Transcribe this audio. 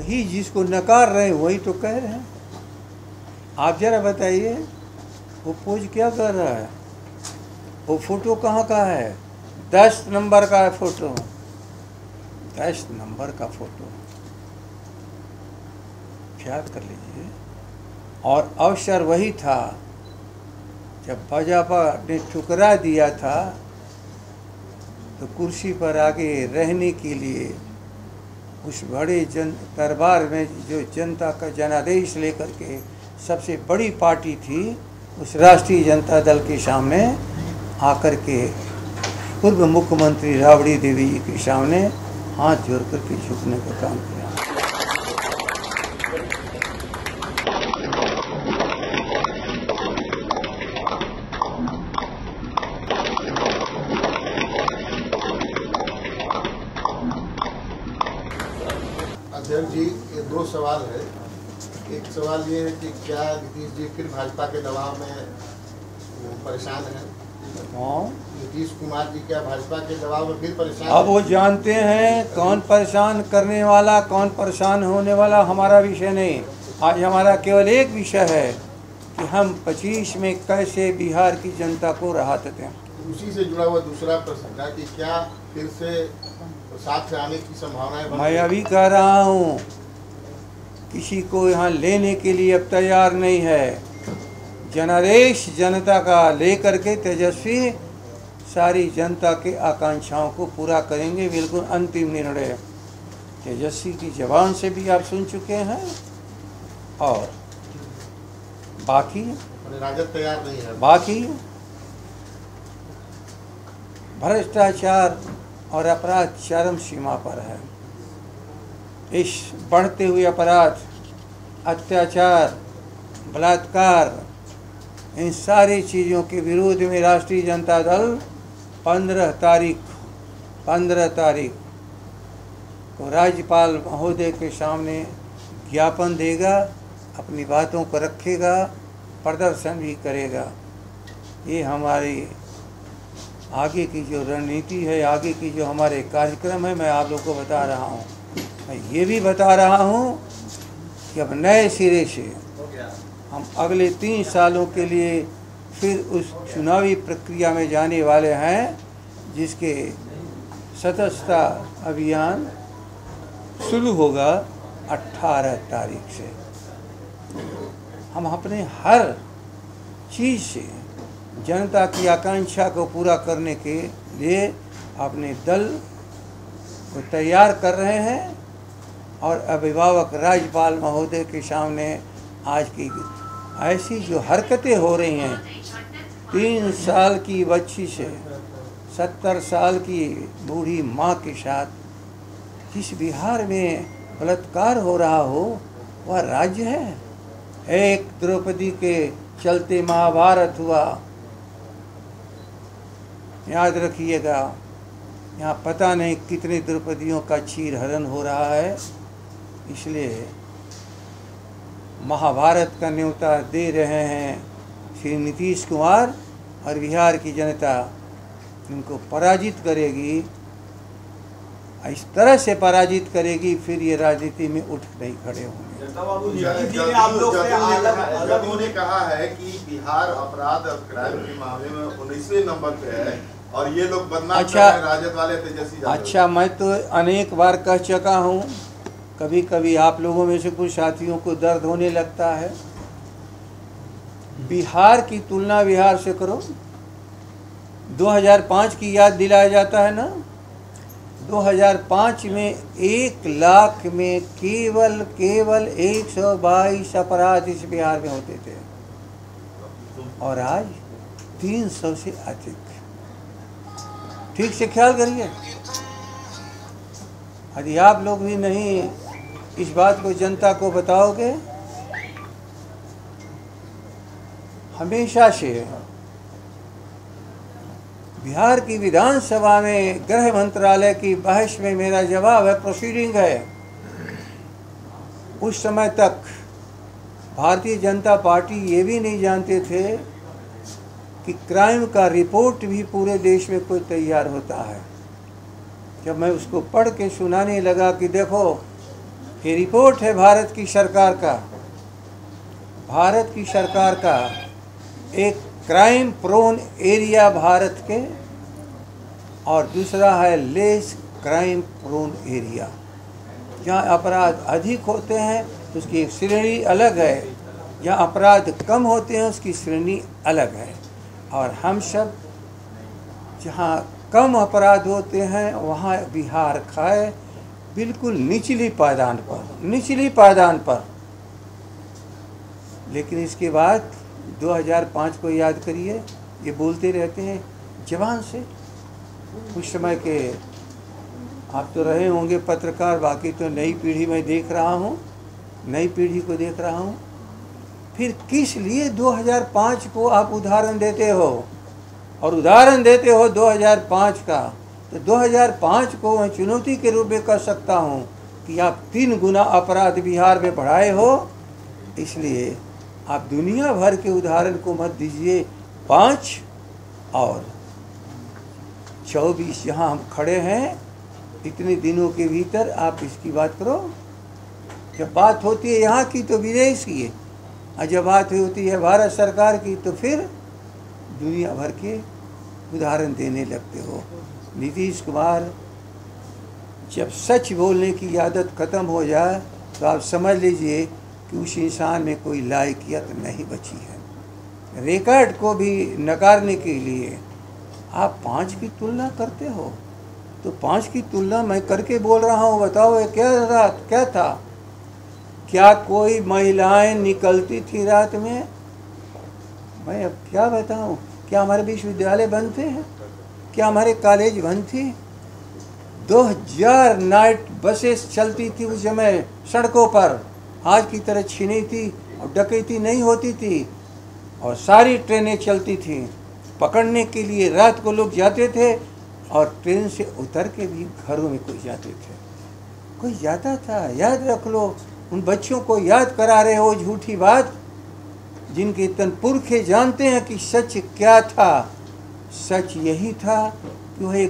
वही जिसको नकार रहे हैं वही तो कह रहे हैं। आप जरा बताइए वो पोज क्या कर रहा है? वो फोटो कहाँ का है? 10 नंबर का है फोटो, 10 नंबर का फोटो, ख्याल कर लीजिए। और अवसर वही था जब भाजपा ने ठुकरा दिया था, तो कुर्सी पर आगे रहने के लिए उस बड़े दरबार में जो जनता का जनादेश लेकर के सबसे बड़ी पार्टी थी, उस राष्ट्रीय जनता दल के सामने आकर के पूर्व मुख्यमंत्री राबड़ी देवी जी के सामने हाथ जोड़ करके झुकने का काम किया। अध्यक्ष जी, ये 2 सवाल है। एक सवाल ये है कि क्या नीतीश जी फिर भाजपा के दबाव में परेशान हैं? नीतीश कुमार जी क्या भाजपा के दबाव में फिर परेशान? अब वो जानते हैं कौन परेशान करने वाला, कौन परेशान होने वाला हमारा विषय नहीं। आज हमारा केवल एक विषय है कि हम 25 में कैसे बिहार की जनता को राहत दें। उसी से जुड़ा हुआ दूसरा प्रश्न था कि क्या फिर से साथ से आने की संभावनाएं? मैं अभी कह रहा हूँ किसी को यहाँ लेने के लिए अब तैयार नहीं है। जनादेश जनता का लेकर के तेजस्वी सारी जनता के आकांक्षाओं को पूरा करेंगे। बिल्कुल अंतिम निर्णय तेजस्वी की जबान से भी आप सुन चुके हैं। और बाकी राजद तैयार नहीं है। बाकी भ्रष्टाचार और अपराध चरम सीमा पर है। इस बढ़ते हुए अपराध, अत्याचार, बलात्कार, इन सारी चीज़ों के विरोध में राष्ट्रीय जनता दल 15 तारीख को राज्यपाल महोदय के सामने ज्ञापन देगा, अपनी बातों को रखेगा, प्रदर्शन भी करेगा। ये हमारी आगे की जो रणनीति है, आगे की जो हमारे कार्यक्रम है, मैं आप लोगों को बता रहा हूँ। मैं ये भी बता रहा हूँ कि अब नए सिरे से हम अगले 3 सालों के लिए फिर उस चुनावी प्रक्रिया में जाने वाले हैं, जिसके सदस्यता अभियान शुरू होगा 18 तारीख से। हम अपने हर चीज़ से जनता की आकांक्षा को पूरा करने के लिए अपने दल को तैयार कर रहे हैं। और अभिभावक राज्यपाल महोदय के सामने आज की ऐसी जो हरकतें हो रही हैं, 3 साल की बच्ची से 70 साल की बूढ़ी माँ के साथ जिस बिहार में बलात्कार हो रहा हो, वह राज्य है? एक द्रौपदी के चलते महाभारत हुआ, याद रखिएगा। यहाँ पता नहीं कितने द्रौपदियों का चीर हरण हो रहा है। इसलिए महाभारत का न्योता दे रहे हैं श्री नीतीश कुमार, और बिहार की जनता इनको पराजित करेगी। इस तरह से पराजित करेगी, फिर ये राजनीति में उठ नहीं खड़े होंगे। जदयू ने कहा है कि बिहार अपराध और क्राइम के मामले में 19वें नंबर पे है और ये लोग बदनाम कर रहे हैं राजद वाले तेजस्वी यादव। अच्छा, मैं तो अनेक बार कह चुका हूँ। कभी कभी आप लोगों में से कुछ साथियों को दर्द होने लगता है। बिहार की तुलना बिहार से करो। 2005 की याद दिलाया जाता है ना। 2005 में 1 लाख में केवल 122 अपराध इस बिहार में होते थे, और आज 300 से अधिक। ठीक से ख्याल करिए। यदि आप लोग भी नहीं इस बात को जनता को बताओगे, हमेशा से बिहार की विधानसभा में गृह मंत्रालय की बहस में मेरा जवाब है, प्रोसीडिंग है। उस समय तक भारतीय जनता पार्टी ये भी नहीं जानते थे कि क्राइम का रिपोर्ट भी पूरे देश में कोई तैयार होता है। जब मैं उसको पढ़ के सुनाने लगा कि देखो ये रिपोर्ट है भारत की सरकार का, भारत की सरकार का एक क्राइम प्रोन एरिया भारत के, और दूसरा है लेस क्राइम प्रोन एरिया। जहाँ अपराध अधिक होते हैं तो उसकी एक श्रेणी अलग है, जहाँ अपराध कम होते हैं उसकी श्रेणी अलग है। और हम सब जहाँ कम अपराध होते हैं वहाँ बिहार खाए बिल्कुल निचली पायदान पर, निचली पायदान पर। लेकिन इसके बाद 2005 को याद करिए, ये बोलते रहते हैं जवान से। उस समय के आप तो रहे होंगे पत्रकार, बाकी तो नई पीढ़ी में देख रहा हूँ, नई पीढ़ी को देख रहा हूँ। फिर किस लिए 2005 को आप उदाहरण देते हो, और उदाहरण देते हो 2005 का, तो 2005 को मैं चुनौती के रूप में कह सकता हूँ कि आप 3 गुना अपराध बिहार में बढ़ाए हो। इसलिए आप दुनिया भर के उदाहरण को मत दीजिए। 5 और 24 जहाँ हम खड़े हैं इतने दिनों के भीतर आप इसकी बात करो। जब बात होती है यहाँ की तो विदेश की है, और जब बात होती है भारत सरकार की तो फिर दुनिया भर के उदाहरण देने लगते हो। नीतीश कुमार, जब सच बोलने की आदत ख़त्म हो जाए तो आप समझ लीजिए कि उस इंसान में कोई लायकियत नहीं बची है। रिकॉर्ड को भी नकारने के लिए आप 5 की तुलना करते हो, तो 5 की तुलना मैं करके बोल रहा हूँ। बताओ ये क्या था? क्या कोई महिलाएं निकलती थी रात में? मैं अब क्या बताऊँ? क्या हमारे विश्वविद्यालय बंद थे? क्या हमारे कॉलेज बंद थी? 2000 नाइट बसेस चलती थी उस समय सड़कों पर, आज की तरह छीनी थी और डकैती नहीं होती थी, और सारी ट्रेनें चलती थी। पकड़ने के लिए रात को लोग जाते थे, और ट्रेन से उतर के भी घरों में कोई जाते थे, कोई जाता था। याद रख लो, उन बच्चों को याद करा रहे हो झूठी बात, जिनके तन पुरखे जानते हैं कि सच क्या था। सच यही था कि वह